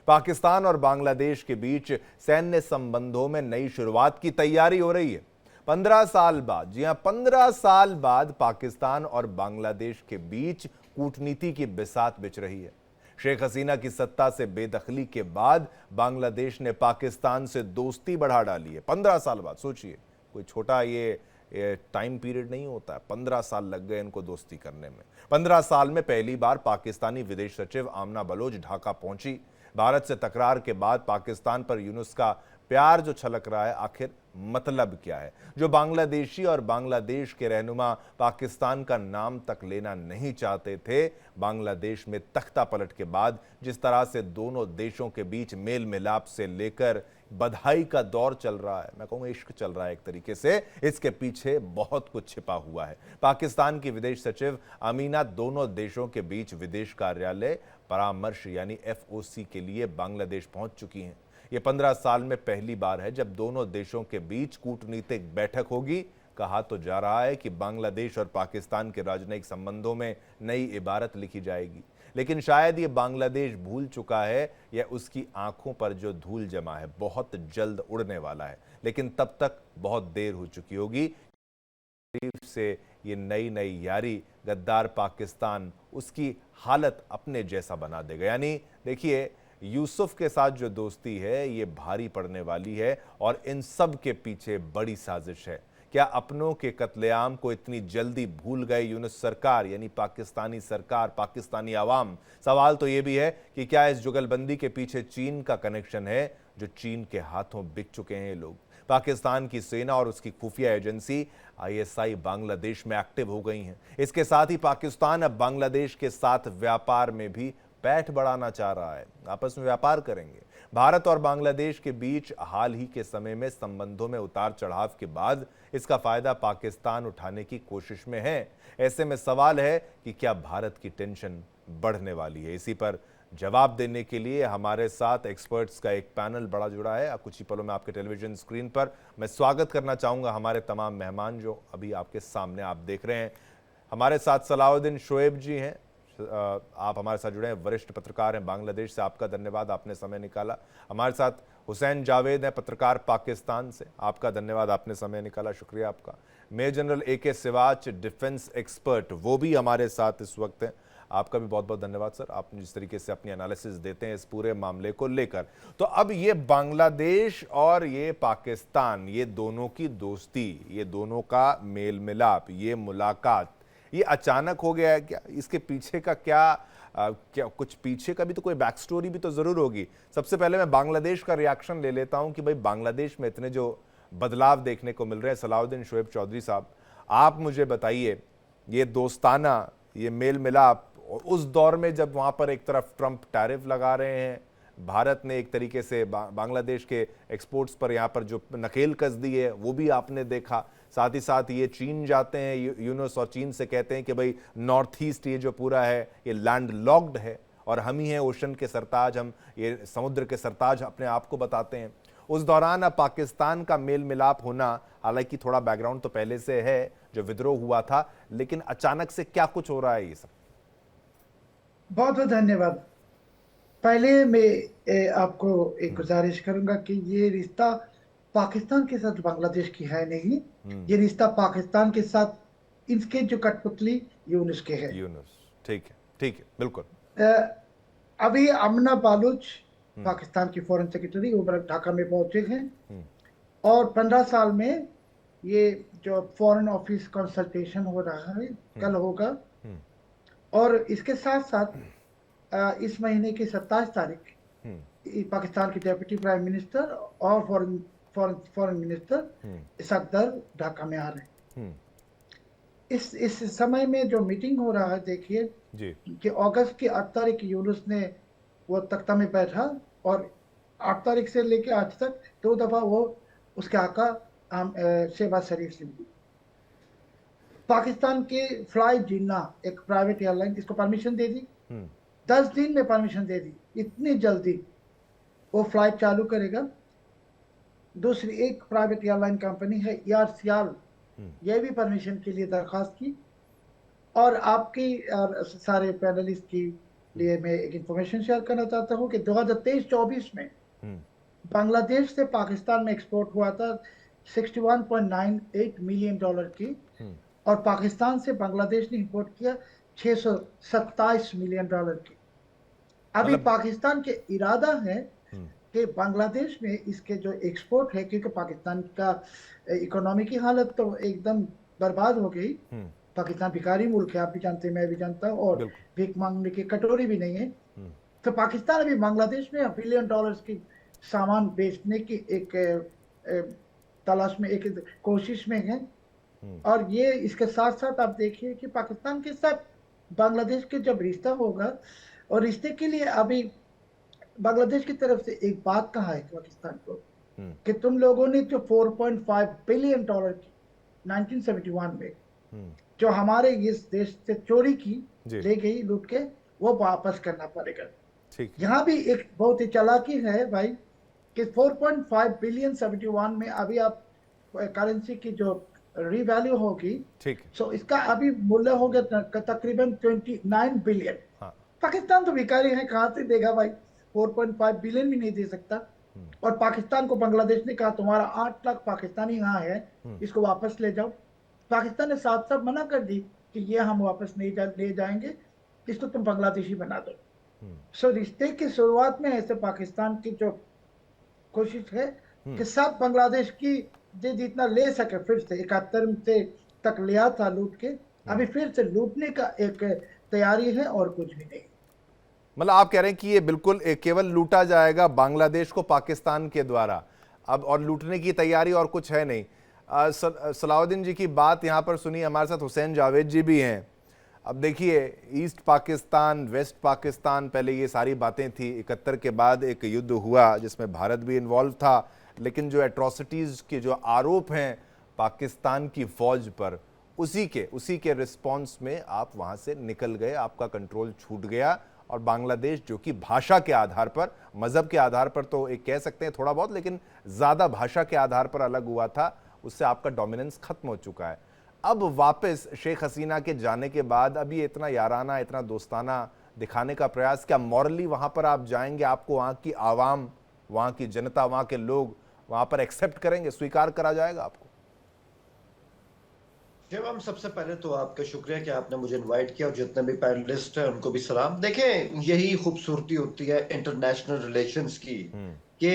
पाकिस्तान और बांग्लादेश के बीच सैन्य संबंधों में नई शुरुआत की तैयारी हो रही है। 15 साल बाद, जी हां, 15 साल बाद पाकिस्तान और बांग्लादेश के बीच कूटनीति की बिसात बिछ रही है। शेख हसीना की सत्ता से बेदखली के बाद बांग्लादेश ने पाकिस्तान से दोस्ती बढ़ा डाली है। 15 साल बाद, सोचिए, कोई छोटा ये टाइम पीरियड नहीं होता है। 15 साल लग गए इनको दोस्ती करने में। 15 साल में पहली बार पाकिस्तानी विदेश सचिव आमना बलोच ढाका पहुंची। भारत से तकरार के बाद पाकिस्तान पर यूनुस का प्यार जो छलक रहा है, आखिर मतलब क्या है? जो बांग्लादेशी और बांग्लादेश के रहनुमा पाकिस्तान का नाम तक लेना नहीं चाहते थे, बांग्लादेश में तख्ता पलट के बाद जिस तरह से दोनों देशों के बीच मेल मिलाप से लेकर बधाई का दौर चल रहा है, मैं कहूँगा इश्क चल रहा है एक तरीके से, इसके पीछे बहुत कुछ छिपा हुआ है। पाकिस्तान की विदेश सचिव अमीना दोनों देशों के बीच विदेश कार्यालय परामर्श यानी FOC के लिए बांग्लादेश पहुंच चुकी हैं। ये 15 साल में पहली बार है जब दोनों देशों के बीच कूटनीतिक बैठक होगी। कहा तो जा रहा है कि बांग्लादेश और पाकिस्तान के राजनयिक संबंधों में नई इबारत लिखी जाएगी, लेकिन शायद ये बांग्लादेश भूल चुका है या उसकी आंखों पर जो धूल जमा है बहुत जल्द उड़ने वाला है, लेकिन तब तक बहुत देर हो चुकी होगी। से ये नई नई यारी गद्दार पाकिस्तान उसकी हालत अपने जैसा बना देगा। यानी देखिए, यूसुफ के साथ जो दोस्ती है ये भारी पड़ने वाली है और इन सब के पीछे बड़ी साजिश है। क्या अपनों के कत्लेआम को इतनी जल्दी भूल गए यूनुस सरकार यानी पाकिस्तानी सरकार, पाकिस्तानी आवाम? सवाल तो ये भी है कि क्या इस जुगलबंदी के पीछे चीन का कनेक्शन है, जो चीन के हाथों बिक चुके हैं ये लोग। पाकिस्तान की सेना और उसकी खुफिया एजेंसी ISI बांग्लादेश में एक्टिव हो गई हैं। इसके साथ ही पाकिस्तान अब बांग्लादेश के साथ व्यापार में भी पैठ बढ़ाना चाह रहा है, आपस में व्यापार करेंगे। भारत और बांग्लादेश के बीच हाल ही के समय में संबंधों में उतार चढ़ाव के बाद इसका फायदा पाकिस्तान उठाने की कोशिश में है। ऐसे में सवाल है कि क्या भारत की टेंशन बढ़ने वाली है? इसी पर जवाब देने के लिए हमारे साथ एक्सपर्ट्स का एक पैनल बड़ा जुड़ा है। कुछ ही पलों में आपके टेलीविजन स्क्रीन पर मैं स्वागत करना चाहूँगा हमारे तमाम मेहमान जो अभी आपके सामने आप देख रहे हैं। हमारे साथ सलाउद्दीन शोएब जी हैं, आप हमारे साथ जुड़े हैं, वरिष्ठ पत्रकार हैं बांग्लादेश से, आपका धन्यवाद, आपने समय निकाला। हमारे साथ हुसैन जावेद हैं, पत्रकार पाकिस्तान से, आपका धन्यवाद, आपने समय निकाला, शुक्रिया आपका। Major general AK Siwach, defence expert, वो भी हमारे साथ इस वक्त हैं, आपका भी बहुत बहुत धन्यवाद सर, आप जिस तरीके से अपनी एनालिसिस देते हैं इस पूरे मामले को लेकर। तो अब ये बांग्लादेश और ये पाकिस्तान, ये दोनों की दोस्ती, ये दोनों का मेल मिलाप, ये मुलाकात, ये अचानक हो गया है क्या? इसके पीछे का क्या कुछ पीछे का भी तो कोई बैक स्टोरी भी तो जरूर होगी। सबसे पहले मैं बांग्लादेश का रिएक्शन ले लेता हूं कि भाई बांग्लादेश में इतने जो बदलाव देखने को मिल रहे हैं। सलाउद्दीन शोएब चौधरी साहब, आप मुझे बताइए, ये दोस्ताना, ये मेल मिलाप, और उस दौर में जब वहां पर एक तरफ ट्रंप टैरिफ लगा रहे हैं, भारत ने एक तरीके से बांग्लादेश के एक्सपोर्ट्स पर यहाँ पर जो नकेल कस दी है वो भी आपने देखा। साथ ही साथ ये चीन जाते हैं यूनुस और चीन से कहते हैं कि भाई नॉर्थ ईस्ट ये जो पूरा है ये लैंड लॉक्ड है और हम ही हैं ओशन के सरताज, हम ये समुद्र के सरताज अपने आप को बताते हैं। उस दौरान अब पाकिस्तान का मेल मिलाप होना, हालांकि थोड़ा बैकग्राउंड तो पहले से है, जो विद्रोह हुआ था, लेकिन अचानक से क्या कुछ हो रहा है ये सब? बहुत बहुत धन्यवाद। पहले मैं आपको एक गुजारिश करूंगा कि ये रिश्ता पाकिस्तान के साथ बांग्लादेश की है नहीं, ये रिश्ता पाकिस्तान के साथ इसके जो कठपुतली यूनुस के है। यूनुस, ठीक है, ठीक है, बिल्कुल। अभी आमना बालूच पाकिस्तान की फॉरेन सेक्रेटरी वो ढाका में पहुंचे हैं और 15 साल में ये जो फॉरेन ऑफिस कंसल्टेशन हो रहा है कल होगा। और इसके साथ साथ इस महीने की 27 तारीख पाकिस्तान के डिप्टी प्राइम मिनिस्टर और फॉरेन मिनिस्टर सफदर ढाका में आ रहे हैं। इस समय में जो मीटिंग हो रहा है, देखिए कि अगस्त की 8 तारीख यूनुस ने वो तख्ता में बैठा और 8 तारीख से लेके आज तक 2 दफा वो उसके आका शहबाज शरीफ से मिली। पाकिस्तान के फ्लाई जिन्ना एक प्राइवेट एयरलाइन इसको परमिशन दे दी, 10 दिन में परमिशन दे दी, इतनी जल्दी वो फ्लाइट चालू करेगा। दूसरी एक प्राइवेट एयरलाइन कंपनी है एयर सियाल, ये भी परमिशन के लिए दरखास्त की। और आपकी और सारे पैनलिस्ट की लिए मैं एक इंफॉर्मेशन शेयर करना चाहता हूँ कि 2023-24 में हम्म, बांग्लादेश से पाकिस्तान में एक्सपोर्ट हुआ था 61.98 मिलियन डॉलर की, हम्म, और पाकिस्तान से बांग्लादेश ने इंपोर्ट किया 627 मिलियन डॉलर की। अभी मतलब पाकिस्तान के इरादा है हम्म, कि बांग्लादेश में इसके जो एक्सपोर्ट है, क्योंकि पाकिस्तान का इकोनॉमी की हालत तो एकदम बर्बाद हो गई। हम्म, पाकिस्तान भिखारी मुल्क है, आप भी जानते हैं, मैं भी जानता हूँ, और बिल्कुल, भीख मांगने की कटोरी भी नहीं है। हम्म, तो पाकिस्तान अभी बांग्लादेश में बिलियन डॉलर्स की सामान बेचने की एक तलाश में, एक कोशिश में है। हम्म, और ये इसके साथ साथ आप देखिए कि पाकिस्तान के साथ बांग्लादेश के जब रिश्ता होगा, और रिश्ते के लिए अभी बांग्लादेश की तरफ से एक बात कहा है पाकिस्तान को हम्म, कि तुम लोगों ने जो 4.5 बिलियन डॉलर की 1971 में हम्म, जो हमारे इस देश से चोरी की, जी, ले गई लूट के, वो वापस करना पड़ेगा। ठीक है, यहाँ भी एक बहुत ही चालाकी है भाई कि 4.5 बिलियन 71 में अभी आप करेंसी की जो रीवैल्यू होगी, ठीक है, सो इसका अभी मूल्य हो गया तकरीबन 29 बिलियन। हाँ, पाकिस्तान तो भिखारी है, कहाँ से देगा भाई, 4.5 बिलियन भी नहीं दे सकता। और पाकिस्तान को बांग्लादेश ने कहा तुम्हारा 8 लाख पाकिस्तानी यहाँ है, इसको वापस ले जाओ। पाकिस्तान ने साफ साफ मना कर दी कि ये हम वापस नहीं ले जाएंगे, इसको तुम बांग्लादेशी बना दो। सो रिश्ते की शुरुआत में ऐसे पाकिस्तान की जो कोशिश है कि सब बांग्लादेश की जितना ले सके, फिर से 71 से तक लिया था लूट के, अभी फिर से लूटने का एक तैयारी है और कुछ भी नहीं। मतलब आप कह रहे हैं कि ये बिल्कुल केवल लूटा जाएगा बांग्लादेश को पाकिस्तान के द्वारा, अब और लूटने की तैयारी और कुछ है नहीं। सलाउद्दीन जी की बात यहाँ पर सुनिए, हमारे साथ हुसैन जावेद जी भी हैं। अब देखिए, ईस्ट पाकिस्तान, वेस्ट पाकिस्तान, पहले ये सारी बातें थी, 71 के बाद एक युद्ध हुआ जिसमें भारत भी इन्वॉल्व था, लेकिन जो एट्रोसिटीज़ के जो आरोप हैं पाकिस्तान की फ़ौज पर, उसी के रिस्पॉन्स में आप वहाँ से निकल गए, आपका कंट्रोल छूट गया, और बांग्लादेश जो कि भाषा के आधार पर, मज़हब के आधार पर तो एक कह सकते हैं थोड़ा बहुत, लेकिन ज़्यादा भाषा के आधार पर अलग हुआ था, उससे आपका डोमिनेंस खत्म हो चुका है। अब वापस शेख हसीना के जाने के बाद अब ये इतना याराना, इतना दोस्ताना दिखाने का प्रयास, क्या मॉरली वहाँ पर आप जाएंगे, आपको वहाँ की आवाम, वहाँ की जनता, वहाँ के लोग वहाँ पर एक्सेप्ट करेंगे, स्वीकार करा जाएगा आपको? शिवम, सबसे पहले तो आपका शुक्रिया कि आपने मुझे इनवाइट किया, और जितने भी पैनलिस्ट हैं उनको भी सलाम। देखें, यही खूबसूरती होती है इंटरनेशनल रिलेशंस की कि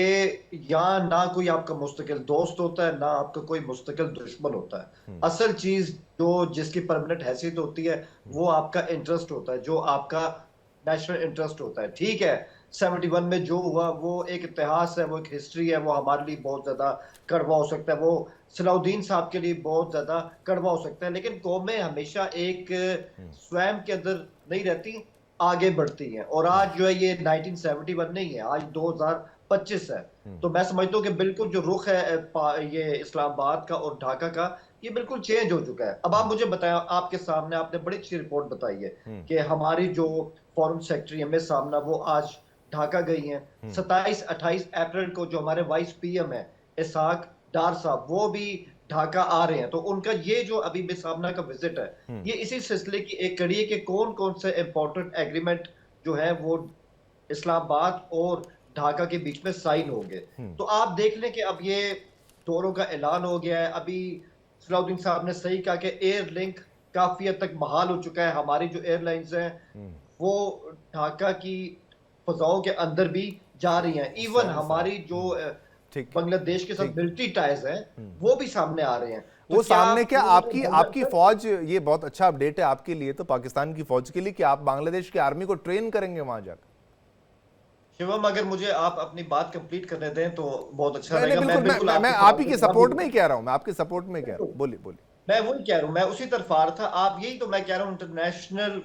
यहाँ ना कोई आपका मुस्तकिल दोस्त होता है, ना आपका कोई मुस्तकिल दुश्मन होता है। असल चीज जो जिसकी परमानेंट हैसियत होती है वो आपका इंटरेस्ट होता है, जो आपका नेशनल इंटरेस्ट होता है। ठीक है, 71 में जो हुआ वो एक इतिहास है, वो एक हिस्ट्री है, वो हमारे लिए बहुत ज्यादा कड़वा हो सकता है, वो सलाउद्दीन साहब के लिए बहुत ज्यादा कड़वा हो सकता है, लेकिन कौमें हमेशा एक स्वयं के अंदर नहीं रहती, आगे बढ़ती हैं। और आज जो है ये 1971 नहीं है, आज 2025 है। तो मैं समझता हूँ कि बिल्कुल जो रुख है ये इस्लामाबाद का और ढाका का, ये बिल्कुल चेंज हो चुका है। अब आप मुझे बताएं, आपके सामने आपने बड़ी अच्छी रिपोर्ट बताई है कि हमारी जो फॉरेन सेक्रेटरी एम एस सामना, वो आज ढाका गई हैं। 27-28 अप्रैल को जो हमारे वाइस पीएम है इसाक डार साहब, वो भी ढाका आ रहे हैं। तो उनका ये जो अभी सामना का विजिट है, ये इसी सिलसिले की एक कड़ी है कि कौन कौन से इंपॉर्टेंट एग्रीमेंट जो है वो इस्लामाबाद और ढाका के बीच में साइन होंगे। तो आप देख लें कि अब ये दौरों का ऐलान हो गया है। अभी सलाउद्दीन साहब ने सही कहा कि एयर लिंक काफी हद तक बहाल हो चुका है। हमारी जो एयरलाइंस हैं वो ढाका की फजाओं के अंदर भी जा रही हैं। इवन हमारी जो बांग्लादेश के साथ मिलिट्री टाइज हैं वो भी सामने आ रहे हैं। तो वो सामने क्या, वो आपकी फौज, ये बहुत अच्छा अपडेट है आपके लिए, तो पाकिस्तान की फौज के लिए, कि आप बांग्लादेश की आर्मी को ट्रेन करेंगे वहां जाकर? शिवम, अगर मुझे आप अपनी बात कंप्लीट करने दें तो बहुत अच्छा नहीं, रहेगा। मैं आप ही के सपोर्ट में ही कह रहा हूं, मैं आपके सपोर्ट में कह रहा हूं, बोलिए बोलिए। मैं वही कह रहा हूं, मैं उसी तरफ आ रहा था। आप यही तो मैं कह रहा हूं, इंटरनेशनल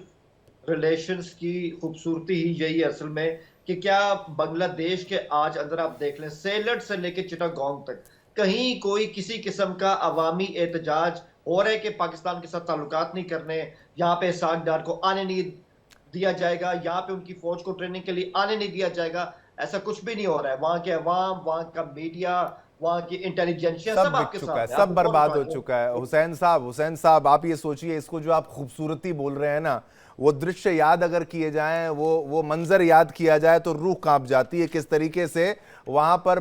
रिलेशंस की खूबसूरती ही यही है असल में, कि क्या बांग्लादेश के आज अंदर आप देख लें, सेलट से लेके चिटागोंग तक कहीं कोई किसी किस्म का अवामी एहतजाज हो रहा है कि पाकिस्तान के साथ ताल्लुकात नहीं करने, यहाँ पे इसाक डार को आने नहीं दिया जाएगा, यहाँ पे उनकी फौज को ट्रेनिंग के लिए आने नहीं दिया जाएगा, ऐसा कुछ भी नहीं हो रहा है। वहां के अवाम, वहां का मीडिया, वहां की इंटेलिजेंसिया सब आपके चुका है, साथ है, सब बर्बाद हो चुका है। हुसैन साहब, आप ये सोचिए, इसको जो आप खूबसूरती बोल रहे हैं ना, वो दृश्य याद अगर किए जाएं, वो मंजर याद किया जाए तो रूह कांप जाती है। किस तरीके से वहां पर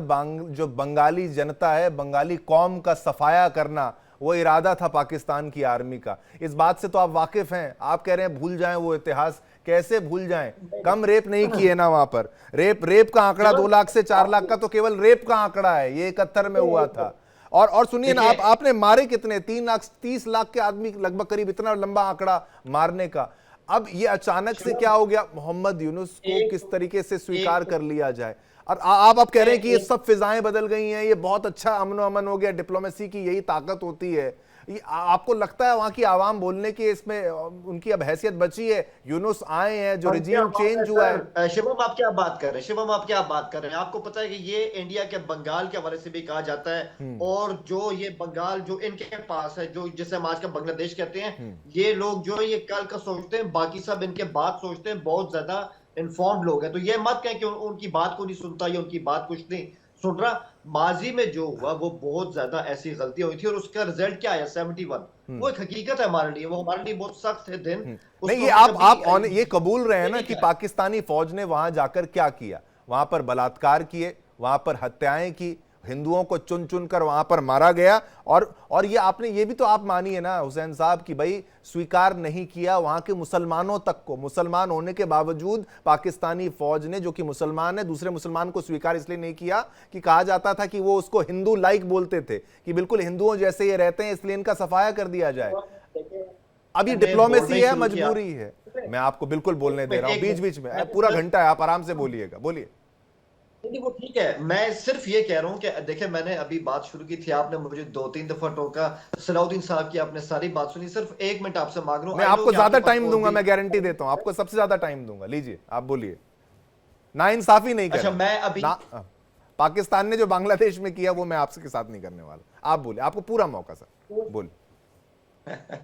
जो बंगाली जनता है, बंगाली कौम का सफाया करना, वो इरादा था पाकिस्तान की आर्मी का। इस बात से तो आप वाकिफ हैं। आप कह रहे हैं भूल जाएं वो इतिहास, कैसे भूल जाएं? कम रेप नहीं किए ना वहां पर। रेप का आंकड़ा 2 लाख से 4 लाख का तो केवल रेप का आंकड़ा है, ये 71 में हुआ था। और सुनिए ना, आपने मारे कितने? 3 लाख 30 लाख के आदमी लगभग, करीब इतना लंबा आंकड़ा मारने का। अब ये अचानक से क्या हो गया? मोहम्मद यूनुस को किस तरीके से स्वीकार कर लिया जाए? और आप कह रहे हैं कि ये सब फिजाएं बदल गई हैं, ये बहुत अच्छा अमन हो गया, डिप्लोमेसी की यही ताकत होती है। ये आपको लगता है वहां की आवाम बोलने की इसमें उनकी अब हैसियत बची है? यूनुस आए हैं, जो रिजीम चेंज हुआ है। शिवम आप क्या बात कर रहे हैं? शिवम आप क्या बात कर रहे हैं? आपको पता है कि ये इंडिया के बंगाल के हवाले से भी कहा जाता है, और जो ये बंगाल जो इनके पास है, जो जिसे हम आज का बांग्लादेश कहते हैं, ये लोग जो है ये कल का सोचते हैं, बाकी सब इनके बात सोचते हैं। बहुत ज्यादा इन्फॉर्म्ड लोग हैं, तो ये मत कहें कि उनकी बात को नहीं सुनता या उनकी बात कुछ नहीं सुन रहा। माजी में जो हुआ वो बहुत ज्यादा ऐसी गलतियां हुई थी, और उसका रिजल्ट क्या आया? 71। वो एक हकीकत है हमारे लिए, वो हमारे लिए बहुत सख्त है दिन। नहीं, ये आप ये कबूल रहे हैं ना कि पाकिस्तानी फौज ने वहां जाकर क्या किया? वहां पर बलात्कार किए, वहां पर हत्याएं की, हिंदुओं को चुन चुन कर वहां पर मारा गया। और ये आपने ये भी तो आप मानिए ना हुसैन साहब कि भाई स्वीकार नहीं किया वहां के मुसलमानों तक को। मुसलमान होने के बावजूद पाकिस्तानी फौज ने, जो कि मुसलमान है, दूसरे मुसलमान को स्वीकार इसलिए नहीं किया कि कहा जाता था कि वो उसको हिंदू लाइक बोलते थे, कि बिल्कुल हिंदुओं जैसे ये रहते हैं, इसलिए इनका सफाया कर दिया जाए। अब ये डिप्लोमेसी है, मजबूरी है। मैं आपको बिल्कुल बोलने दे रहा हूं, बीच बीच में पूरा घंटा है, आप आराम से बोलिएगा, बोलिए। नहीं, वो ठीक है। मैं सिर्फ ये कह रहा हूं कि देखिए, मैंने अभी बात शुरू की थी, आपने मुझे 2-3 दफा टोका। सलाउद्दीन साहब की आपने सारी बात सुनी। सिर्फ 1 मिनट आपसे मांग रहा हूं। मैं आपको ज्यादा टाइम दूंगा, मैं गारंटी देता हूं, आपको सबसे ज्यादा टाइम दूंगा। लीजिए, आप बोलिए। ना इंसाफी नहीं कर। अच्छा, मैं अभी पाकिस्तान ने जो बांग्लादेश में किया वो मैं आपसे के साथ नहीं करने वाला। आप बोलिए, आपको पूरा मौका सर, बोलिए।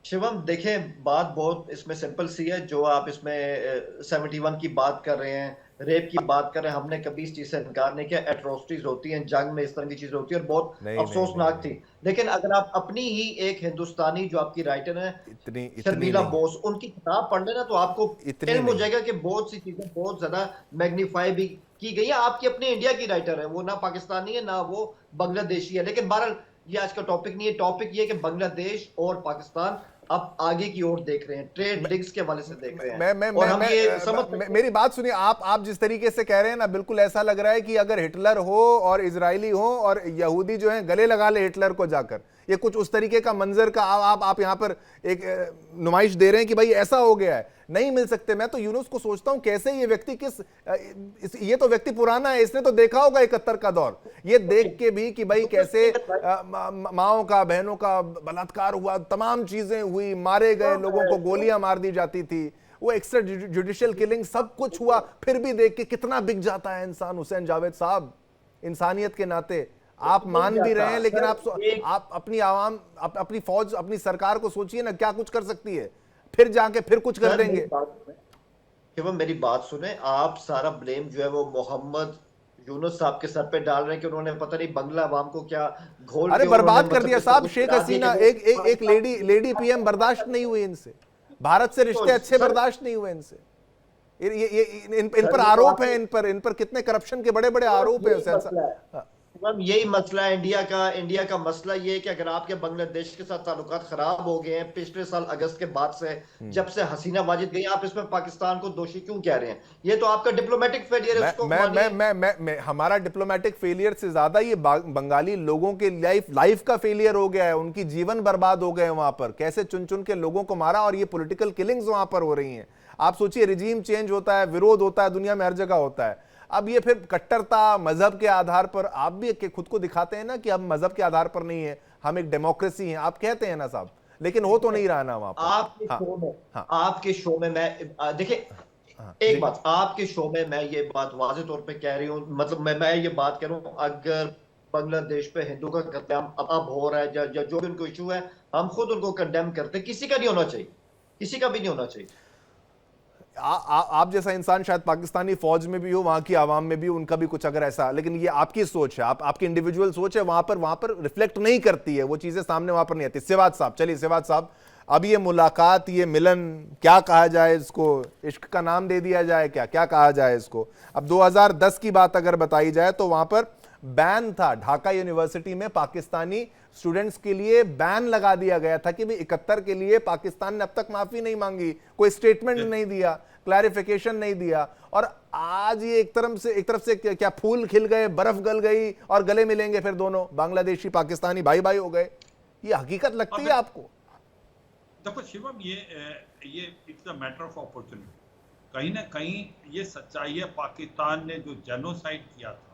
शिवम देखें, बात बहुत इसमें सिंपल सी है। जो आप इसमें 71 की बात कर रहे हैं, रेप की बात कर रहे हैं, हमने कभी इस चीज से इनकार नहीं किया। एट्रोसिटीज होती हैं जंग में, इस तरह की चीजें होती है, और बहुत अफसोसनाक थी। लेकिन अगर आप अपनी ही एक हिंदुस्तानी जो आपकी राइटर है शर्मिला बोस, उनकी किताब पढ़ लेना, तो आपको इल्म हो जाएगा कि बहुत सी चीजें बहुत ज्यादा मैग्नीफाई भी की गई है। आपकी अपनी इंडिया की राइटर है, वो ना पाकिस्तानी है ना वो बांग्लादेशी है। लेकिन बहरहाल ये आज का टॉपिक नहीं है। टॉपिक ये है कि बांग्लादेश और पाकिस्तान अब आगे की ओर देख रहे हैं, ट्रेड लिंक्स के हवाले से देख रहे हैं। और हम ये समझ मेरी बात सुनिए, आप जिस तरीके से कह रहे हैं ना, बिल्कुल ऐसा लग रहा है कि अगर हिटलर हो और इजरायली हो और यहूदी जो है गले लगा ले हिटलर को जाकर, ये कुछ उस तरीके का मंजर का आप यहाँ पर एक नुमाइश दे रहे हैं कि भाई ऐसा हो गया है। नहीं मिल सकते। मैं तो यूनुस को सोचता हूं कैसे ये व्यक्ति ये तो व्यक्ति पुराना है, इसने तो देखा होगा 71 का दौर। ये देख के भी कि भाई कैसे माओ का, बहनों का बलात्कार हुआ, तमाम चीजें हुई, मारे गए, लोगों को गोलियां मार दी जाती थी, वो एक्स्ट्रा जुडिशियल किलिंग, सब कुछ हुआ, फिर भी देख के कितना बिक जाता है इंसान। हुसैन जावेद साहब, इंसानियत के नाते आप मान भी रहे हैं, लेकिन आप अपनी आवाम, अपनी फौज, अपनी सरकार को सोचिए ना, क्या कुछ कर सकती है, फिर जाके फिर कुछ कर देंगे। मेरी बात सुने। आप सारा ब्लेम जो है वो मोहम्मद यूनुस साहब के सर पे डाल रहे हैं कि उन्होंने पता नहीं बंगला अवाम को क्या घोल, अरे बर्बाद कर दिया साहब। शेख हसीना, एक लेडी पीएम बर्दाश्त नहीं हुई इनसे, भारत से रिश्ते अच्छे बर्दाश्त नहीं हुए इनसे। इन पर आरोप है, इन पर कितने करप्शन के बड़े बड़े आरोप है। यही मसला है इंडिया का मसला ये है कि अगर आपके बांग्लादेश के साथ ताल्लुकात खराब हो गए हैं पिछले साल अगस्त के बाद से, जब से हसीना वाजिद गई, आप इसमें पाकिस्तान को दोषी क्यों कह रहे हैं? ये तो आपका डिप्लोमेटिक फेलियर है। मैं हमारा डिप्लोमेटिक फेलियर से ज्यादा ये बंगाली लोगों के लाइफ का फेलियर हो गया है। उनकी जीवन बर्बाद हो गए वहां पर, कैसे चुन चुन के लोगों को मारा, और ये पॉलिटिकल किलिंग्स वहां पर हो रही हैं। आप सोचिए, रिजीम चेंज होता है, विरोध होता है, दुनिया में हर जगह होता है। अब ये फिर कट्टरता, मजहब के आधार पर, आप भी खुद को दिखाते हैं ना कि हम मजहब के आधार पर नहीं है, हम एक डेमोक्रेसी हैं, आप कहते हैं ना साहब, लेकिन हो तो नहीं रहा ना वहां पर। आपके शो में मैं देखिए एक बात, आपके शो में मैं ये बात वाज़ेह तौर पे कह रही हूँ, मतलब मैं ये बात कह रहा हूँ, अगर बांग्लादेश पे हिंदू का कत्लेआम अब हो रहा है, जो भी उनको इशू है, हम खुद उनको कंडेम करते, किसी का नहीं होना चाहिए, किसी का भी नहीं होना चाहिए। आप जैसा इंसान शायद पाकिस्तानी फौज में भी हो, वहां की आवाम में भी, उनका भी कुछ अगर ऐसा, लेकिन ये आपकी सोच है, आपकी इंडिविजुअल सोच है, वहां पर रिफ्लेक्ट नहीं करती है, वो चीजें सामने वहां पर नहीं आती। सिवाद साहब, चलिए सिवाद साहब, अब ये मुलाकात, ये मिलन, क्या कहा जाए इसको, इश्क का नाम दे दिया जाए, क्या क्या कहा जाए इसको। अब 2010 की बात अगर बताई जाए तो वहां पर बैन था, ढाका यूनिवर्सिटी में पाकिस्तानी स्टूडेंट्स के लिए बैन लगा दिया गया था कि भाई 71 के लिए पाकिस्तान ने अब तक माफी नहीं मांगी, कोई स्टेटमेंट नहीं दिया, क्लैरिफिकेशन नहीं दिया। और आज ये एक तरफ से क्या फूल खिल गए, बर्फ गल गई और गले मिलेंगे फिर दोनों बांग्लादेशी पाकिस्तानी भाई भाई हो गए। ये हकीकत लगती है आपको? देखो शिवम, ये it's a matter of opportunity. कहीं ना कहीं ये सच्चाई है, पाकिस्तान ने जो जेनोसाइड किया था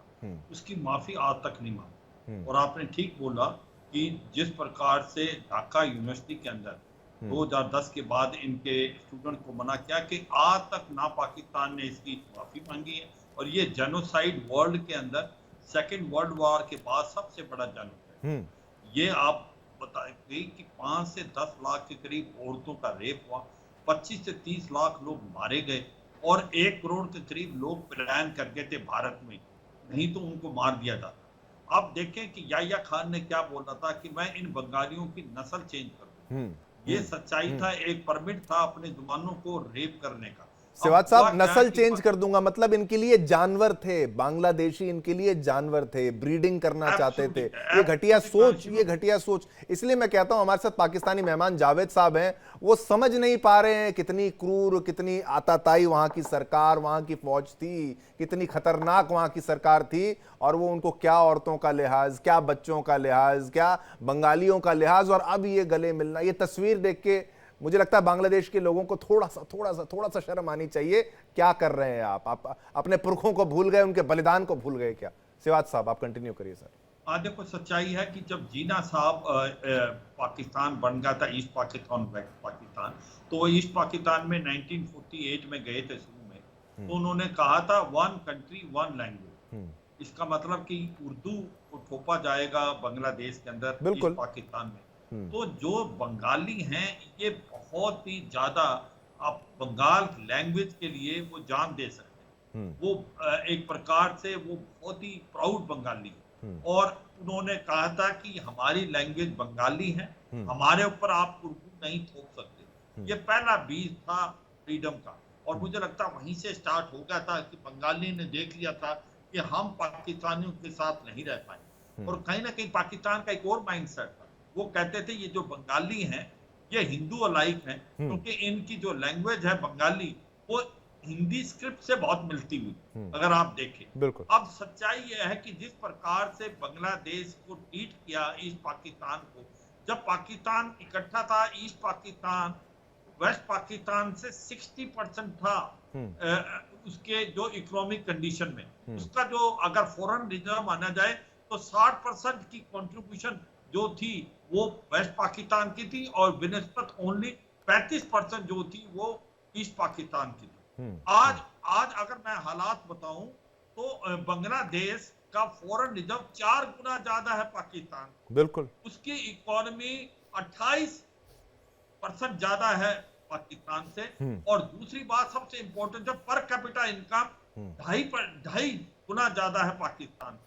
उसकी माफी आज तक नहीं मांगी। और आपने ठीक बोला कि जिस प्रकार से ढाका यूनिवर्सिटी के अंदर 2010 के बाद इनके स्टूडेंट को मना किया कि आज तक ना पाकिस्तान ने इसकी माफी मांगी है। और ये जेनोसाइड वर्ल्ड के अंदर सेकेंड वर्ल्ड वॉर के बाद सबसे बड़ा जेनोसाइड। ये आप बताएंगे कि 5 से 10 लाख के करीब औरतों का रेप हुआ, 25 से 30 लाख लोग मारे गए और 1 करोड़ के करीब लोग पलायन कर गए थे भारत में, नहीं तो उनको मार दिया जाता। आप देखें कि याह्या खान ने क्या बोला था कि मैं इन बंगालियों की नस्ल चेंज कर दूं। ये सच्चाई था, एक परमिट था अपने जवानों को रेप करने का। सिवात साहब, नस्ल चेंज कर दूंगा मतलब इनके लिए जानवर थे, बांग्लादेशी इनके लिए जानवर थे, ब्रीडिंग करना चाहते थे। ये घटिया सोच, ये घटिया सोच। इसलिए मैं कहता हूं हमारे साथ पाकिस्तानी मेहमान जावेद साहब हैं, वो समझ नहीं पा रहे हैं कितनी क्रूर, कितनी आताताई वहां की सरकार, वहां की फौज थी, कितनी खतरनाक वहां की सरकार थी। और वो उनको क्या औरतों का लिहाज, क्या बच्चों का लिहाज, क्या बंगालियों का लिहाज, और अब ये गले मिलना। ये तस्वीर देख के मुझे लगता है बांग्लादेश के लोगों को थोड़ा सा शर्म आनी चाहिए। क्या कर रहे हैं आप अपने पुरखों को भूल गए, उनके बलिदान को भूल गए क्या? सिवात साहब आप कंटिन्यू करिए सर। देखो सच्चाई है कि जब जीना साहब पाकिस्तान बन गया था, ईस्ट पाकिस्तान वेस्ट पाकिस्तान, तो वो ईस्ट पाकिस्तान में 1948 में गए थे शुरू में। तो उन्होंने कहा था 1 कंट्री 1 लैंग्वेज। इसका मतलब कि उर्दू को थोपा जाएगा बांग्लादेश के अंदर, ईस्ट पाकिस्तान में। तो जो बंगाली हैं ये बहुत ही ज्यादा, आप बंगाल लैंग्वेज के लिए वो जान दे सकते हैं। वो एक प्रकार से वो बहुत ही प्राउड बंगाली है। और उन्होंने कहा था कि हमारी लैंग्वेज बंगाली है, हमारे ऊपर आप उर्दू नहीं थोप सकते। ये पहला बीज था फ्रीडम का। और मुझे लगता है वहीं से स्टार्ट हो गया था कि बंगाली ने देख लिया था कि हम पाकिस्तानियों के साथ नहीं रह पाए। और कहीं ना कहीं पाकिस्तान का एक और माइंडसेट था, वो कहते थे ये जो बंगाली हैं ये हिंदू अलाइक हैं, क्योंकि इनकी जो लैंग्वेज है बंगाली वो हिंदी स्क्रिप्ट से बहुत मिलती हुई, अगर आप देखें। बिल्कुल। अब सच्चाई ये है कि जिस प्रकार से बांग्लादेश को ट्रीट किया ईस्ट पाकिस्तान को, जब पाकिस्तान इकट्ठा था, ईस्ट पाकिस्तान वेस्ट पाकिस्तान से 60% था उसके जो इकोनॉमिक कंडीशन में। उसका जो अगर फॉरेन रिजर्व माना जाए तो 60% की कंट्रीब्यूशन जो थी वो वेस्ट पाकिस्तान की थी और बिनिस्बत ओनली 35% जो थी वो ईस्ट पाकिस्तान की थी। आज अगर मैं हालात बताऊं तो बांग्लादेश का फॉरेन रिजर्व 4 गुना ज्यादा है पाकिस्तान। बिल्कुल। उसकी इकोनॉमी 28% ज्यादा है पाकिस्तान से। और दूसरी बात सबसे इंपॉर्टेंट, जब पर कैपिटा इनकम 2.5 गुना ज्यादा है Pakistan.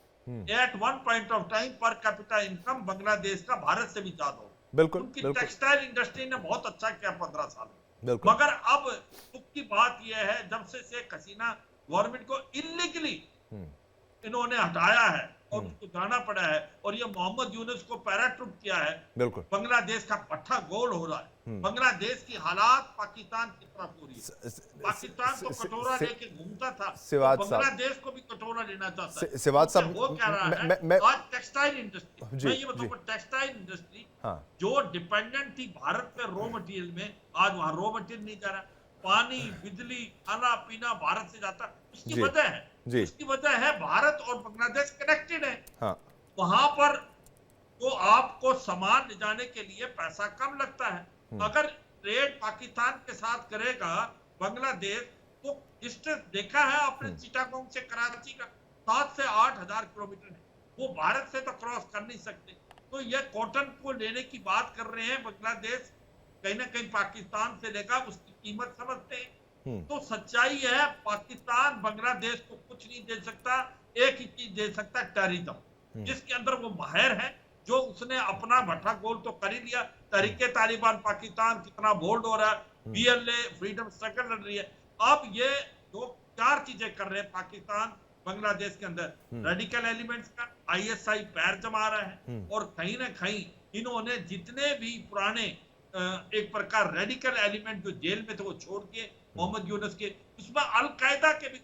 At one point of time per capita income Bangladesh का भारत से भी ज्यादा हो। बिल्कुल। उनकी टेक्सटाइल इंडस्ट्री ने बहुत अच्छा किया 15 साल में। बिल्कुल। मगर अब दुख की बात यह है, जब से शेख हसीना गवर्नमेंट को इलीगली इन्होंने हटाया है और उसको जाना पड़ा है, और ये मोहम्मद यूनुस को पैराट्रूप किया है, बिल्कुल बांग्लादेश का पट्टा गोल हो रहा है। बांग्लादेश की हालात पाकिस्तान की तरफ हो रही है। पाकिस्तान तो कटोरा लेके घूमता था, तो बांग्लादेश को भी कटोरा लेना चाहता है। सिवात साहब, वो क्या रहा है आज टेक्सटाइल इंडस्ट्री, मैं ये बताऊंगा, टेक्सटाइल इंडस्ट्री जो डिपेंडेंट थी भारत पे रॉ मटेरियल में, आज वहां रॉ मटेरियल नहीं जा रहा। पानी, बिजली, खाना पीना भारत से जाता। उसकी वजह है उसकी वजह है भारत और बांग्लादेश कनेक्टेड है। वहां पर तो आपको सामान ले जाने के लिए पैसा कम लगता है। अगर ट्रेड पाकिस्तान के साथ करेगा बांग्लादेश, तो डिस्टेंस देखा है आपने चिटागोंग से कराची का 7 से 8 हजार किलोमीटर है, वो भारत से तो क्रॉस कर नहीं सकते। तो ये कॉटन को लेने की बात कर रहे हैं बांग्लादेश, कहीं ना कहीं पाकिस्तान से लेगा, उसकी कीमत समझते हैं। तो सच्चाई है पाकिस्तान बांग्लादेश को कुछ नहीं दे सकता, एक ही चीज दे सकता है, टैरिज्म, जिसके अंदर वो माहिर है। जो उसने अपना भट्ठा गोल तो कर ही लिया। तहरीके तालिबान पाकिस्तान कितना बोल्ड हो रहा है, बीएलए फ्रीडम स्ट्रगल लड़ रही है। अब ये जो 4 चीजें कर रहे हैं पाकिस्तान बांग्लादेश के अंदर, रेडिकल एलिमेंट्स का आईएसआई पैर जमा रहा है, और कहीं ना कहीं इन्होंने जितने भी पुराने एक प्रकार रेडिकल एलिमेंट जो जेल में थे वो छोड़ के, मोहम्मद यूनुस के, उसमें अल कायदा के भी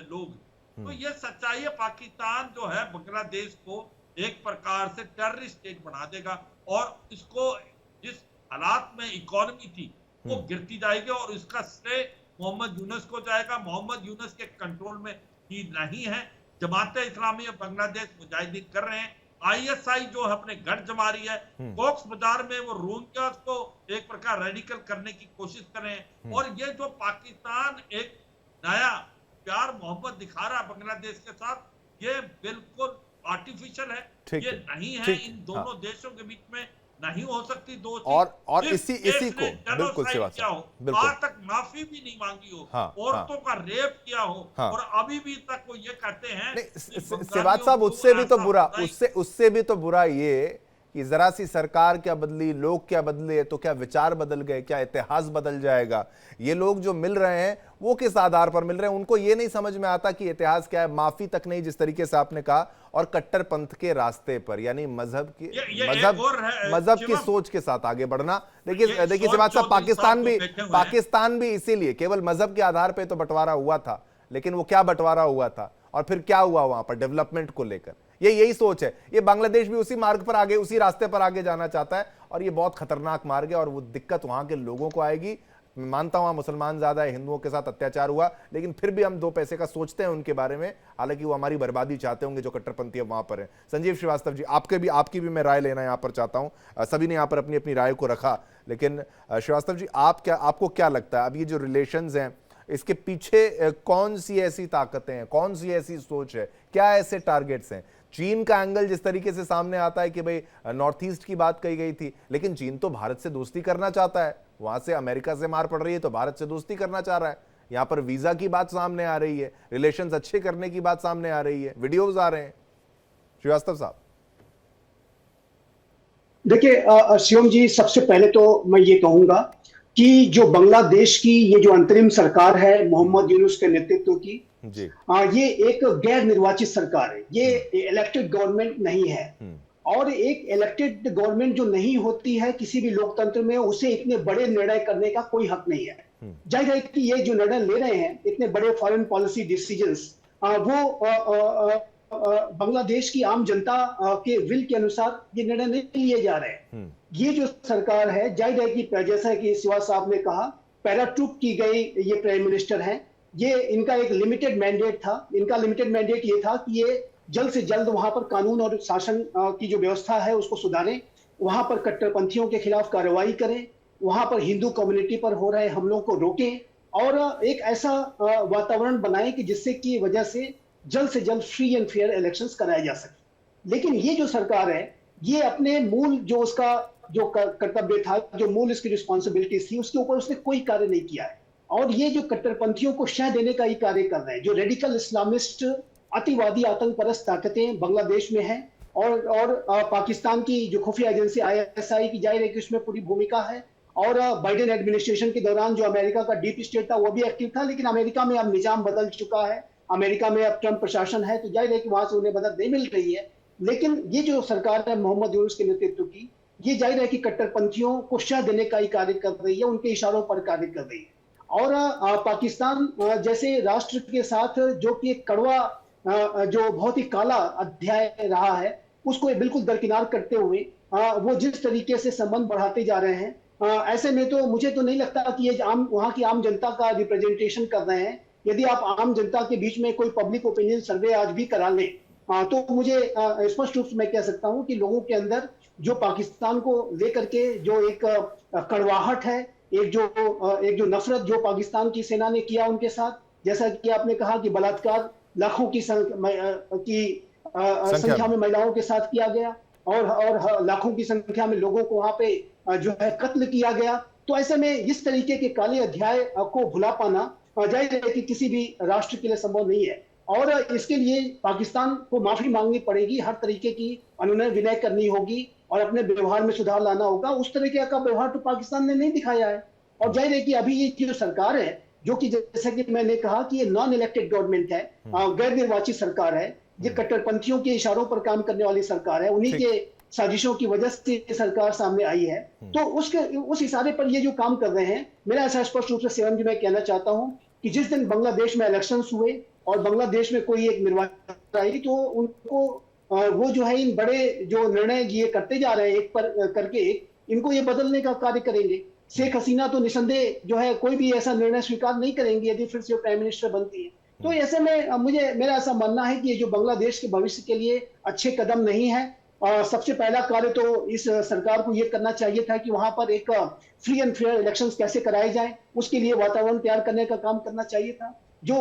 लोग, तो ये सच्चाई है। पाकिस्तान जो है बांग्लादेश को एक प्रकार से टेररिस्ट स्टेट बना देगा, और इसको जिस हालात में इकोनॉमी थी वो गिरती जाएगी, और इसका श्रेय मोहम्मद यूनुस को जाएगा। मोहम्मद यूनुस के कंट्रोल में ही नहीं है। जमात इस्लामी बांग्लादेश मुजाहिदीन कर रहे हैं, आईएसआई जो अपने गढ़ जमा रही है, कॉक्स बाजार में वो रोहिंग्यास को एक प्रकार रेडिकल करने की कोशिश कर रहे हैं। और ये जो पाकिस्तान एक नया प्यार मोहब्बत दिखा रहा है बांग्लादेश के साथ, ये बिल्कुल आर्टिफिशियल है, ये नहीं है। इन दोनों देशों के बीच में नहीं हो सकती दोस्ती। और इसी को बिल्कुल बिल्कुल आज तक माफी भी नहीं मांगी हो, औरतों का रेप किया हो, और अभी भी तक वो ये कहते हैं। सिवात साहब, उससे भी तो बुरा ये कि जरा सी सरकार क्या बदली, लोग क्या बदले, तो क्या विचार बदल गए, क्या इतिहास बदल जाएगा? ये लोग जो मिल रहे हैं वो किस आधार पर मिल रहे हैं? उनको ये नहीं समझ में आता कि इतिहास क्या है। माफी तक नहीं, जिस तरीके से आपने कहा, और कट्टरपंथ के रास्ते पर, यानी मजहब की सोच के साथ आगे बढ़ना। देखिए सिवात साहब, पाकिस्तान भी इसीलिए केवल मजहब के आधार पर तो बंटवारा हुआ था, लेकिन वो क्या बंटवारा हुआ था और फिर क्या हुआ वहां पर डेवलपमेंट को लेकर, यही सोच है। ये बांग्लादेश भी उसी मार्ग पर आगे, उसी रास्ते पर आगे जाना चाहता है, और ये बहुत खतरनाक मार्ग है, और वो दिक्कत वहां के लोगों को आएगी। मैं मानता हूं मुसलमान ज्यादा है, हिंदुओं के साथ अत्याचार हुआ, लेकिन फिर भी हम 2 पैसे का सोचते हैं उनके बारे में, हालांकि वो हमारी बर्बादी चाहते होंगे जो कट्टरपंथी वहां पर है। संजीव श्रीवास्तव जी, आपकी भी मैं राय लेना यहां पर चाहता हूं। सभी ने यहां पर अपनी अपनी राय को रखा, लेकिन श्रीवास्तव जी, आपको क्या लगता है, अब ये जो रिलेशंस हैं, इसके पीछे कौन सी ऐसी ताकतें हैं, कौन सी ऐसी सोच है, क्या ऐसे टारगेट्स हैं? चीन का एंगल जिस तरीके से सामने आता है कि भाई नॉर्थ ईस्ट की बात कही गई थी, लेकिन चीन तो भारत से दोस्ती करना चाहता है, वहां से अमेरिका से मार पड़ रही है तो भारत से दोस्ती करना चाह रहा है। यहां पर वीजा की बात सामने आ रही है, रिलेशंस अच्छे करने की बात सामने आ रही है, वीडियोज आ रहे हैं। श्रीवास्तव साहब, देखिए शिवम जी, सबसे पहले तो मैं ये कहूंगा कि जो बांग्लादेश की ये जो अंतरिम सरकार है मोहम्मद यूनुस के नेतृत्व की जी, ये एक गैर निर्वाचित सरकार है, ये इलेक्टेड गवर्नमेंट नहीं है। और एक इलेक्टेड गवर्नमेंट जो नहीं होती है किसी भी लोकतंत्र में, उसे इतने बड़े निर्णय करने का कोई हक नहीं है। जाहिर है कि ये जो निर्णय ले रहे हैं, इतने बड़े फॉरेन पॉलिसी डिसीजंस, वो बांग्लादेश की आम जनता के विल के अनुसार ये निर्णय नहीं लिए जा रहे हैं। ये जो सरकार है, जाहिर है कि जैसा कि सिवा साहब ने कहा, पैराट्रूप की गई ये प्राइम मिनिस्टर हैं, ये इनका एक लिमिटेड मैंडेट था। इनका लिमिटेड मैंडेट ये था कि ये जल्द से जल्द वहां पर कानून और शासन की जो व्यवस्था है उसको सुधारें, वहां पर कट्टरपंथियों के खिलाफ कार्रवाई करें, वहां पर हिंदू कम्युनिटी पर हो रहे हमलों को रोकें, और एक ऐसा वातावरण बनाएं कि जिससे की वजह से जल्द फ्री एंड फेयर इलेक्शंस कराए जा सके। लेकिन ये जो सरकार है, ये अपने मूल जो उसका जो कर्तव्य था, जो मूल इसकी रिस्पॉन्सिबिलिटीज थी, उसके ऊपर उसने कोई कार्य नहीं किया है। और ये जो कट्टरपंथियों को शह देने का ही कार्य कर रहे हैं, जो रेडिकल इस्लामिस्ट अतिवादी आतंकपरस्त ताकतें बांग्लादेश में हैं, और पाकिस्तान की जो खुफिया एजेंसी आईएसआई की जाहिर है कि उसमें पूरी भूमिका है। और बाइडेन एडमिनिस्ट्रेशन के दौरान जो अमेरिका का डीप स्टेट था वो भी एक्टिव था, लेकिन अमेरिका में अब निजाम बदल चुका है, अमेरिका में अब ट्रंप प्रशासन है, तो जाहिर है कि वहां से उन्हें मदद नहीं मिल रही है। लेकिन ये जो सरकार है मोहम्मद यूनुस के नेतृत्व की, ये जाहिर है कि कट्टरपंथियों को शह देने का ही कार्य कर रही है, उनके इशारों पर कार्य कर रही है। और पाकिस्तान जैसे राष्ट्र के साथ जो कि एक कड़वा, जो बहुत ही काला अध्याय रहा है, उसको बिल्कुल दरकिनार करते हुए वो जिस तरीके से संबंध बढ़ाते जा रहे हैं, ऐसे में तो मुझे तो नहीं लगता कि ये वहां की आम जनता का रिप्रेजेंटेशन कर रहे हैं। यदि आप आम जनता के बीच में कोई पब्लिक ओपिनियन सर्वे आज भी करा लें, तो मुझे स्पष्ट रूप से मैं कह सकता हूं कि लोगों के अंदर जो पाकिस्तान को लेकर के जो एक कड़वाहट है, एक जो नफरत जो पाकिस्तान की सेना ने किया उनके साथ, जैसा कि आपने कहा कि बलात्कार लाखों की संख्या में महिलाओं के साथ किया गया, और लाखों की संख्या में लोगों को वहां पे जो है कत्ल किया गया। तो ऐसे में इस तरीके के काले अध्याय को भुला पाना जाहिर है कि किसी भी राष्ट्र के लिए संभव नहीं है। और इसके लिए पाकिस्तान को माफी मांगनी पड़ेगी, हर तरीके की अनुनय विनय करनी होगी और अपने व्यवहार में सुधार लाना होगा। उस तरीके का व्यवहार तो पाकिस्तान ने नहीं दिखाया है। और जाहिर है कि अभी ये जो सरकार है, जो कि जैसा कि मैंने कहा कि ये नॉन इलेक्टेड गवर्नमेंट है, गैर निर्वाचित सरकार है, ये कट्टरपंथियों के इशारों पर काम करने वाली सरकार है, उन्हीं के साजिशों की वजह से ये सरकार सामने आई है। तो उस इशारे पर ये जो काम कर रहे हैं, मेरा ऐसा स्पष्ट रूप से शिवम जी मैं कहना चाहता हूं कि जिस दिन बांग्लादेश में इलेक्शंस हुए और बांग्लादेश में कोई एक निर्वाचन आई, तो उनको वो जो है इन बड़े जो निर्णय ये करते जा रहे हैं एक पर करके एक, इनको ये बदलने का कार्य करेंगे। शेख हसीना तो निसंदेह जो है कोई भी ऐसा निर्णय स्वीकार नहीं करेंगे यदि फिर से प्राइम मिनिस्टर बनती है। तो ऐसे में मेरा ऐसा मानना है कि ये जो बांग्लादेश के भविष्य के लिए अच्छे कदम नहीं है। सबसे पहला कार्य तो इस सरकार को ये करना चाहिए था कि वहां पर एक फ्री एंड फेयर इलेक्शंस कैसे कराए जाए, उसके लिए वातावरण तैयार करने का काम करना चाहिए था। जो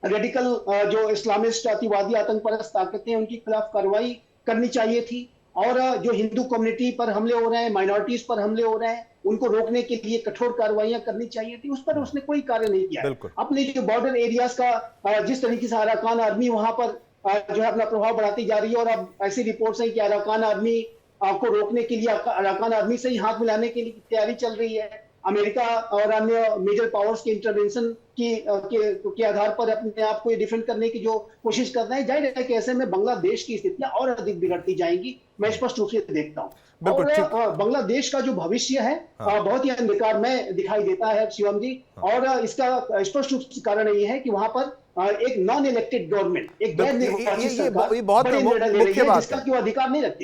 रेडिकल जो इस्लामिस्ट अतिवादी आतंकवादी ताकतें हैं उनके खिलाफ कार्रवाई करनी चाहिए थी। और जो हिंदू कम्युनिटी पर हमले हो रहे हैं, माइनॉरिटीज पर हमले हो रहे हैं, उनको रोकने के लिए कठोर कार्रवाइयां करनी चाहिए थी। उस पर उसने कोई कार्य नहीं किया। अपने जो बॉर्डर एरियाज का जिस तरीके से अराकान आर्मी वहां पर जो है अपना प्रभाव बढ़ाती जा रही है, और अब ऐसी रिपोर्ट्स हैं कि अराकान आर्मी को रोकने के लिए अराकान आर्मी से ही हाथ मिलाने की तैयारी चल रही है। अमेरिका और अन्य मेजर पावर्स के इंटरवेंशन के आधार पर अपने आप को डिफेंड करने की जो कोशिश कर रहे हैं। जाहिर है कि ऐसे में बांग्लादेश की स्थितियां और अधिक बिगड़ती जाएंगी, मैं स्पष्ट रूप से देखता हूं। और बांग्लादेश का जो भविष्य है बहुत ही अंधकार में दिखाई देता है शिवम जी। और इसका स्पष्ट रूप से कारण ये है कि वहां पर एक नॉन इलेक्टेड गवर्नमेंट, एक गैर निर्वाचित सरकार बड़े निर्णय ले रही है जिसका कोई अधिकार नहीं रखती।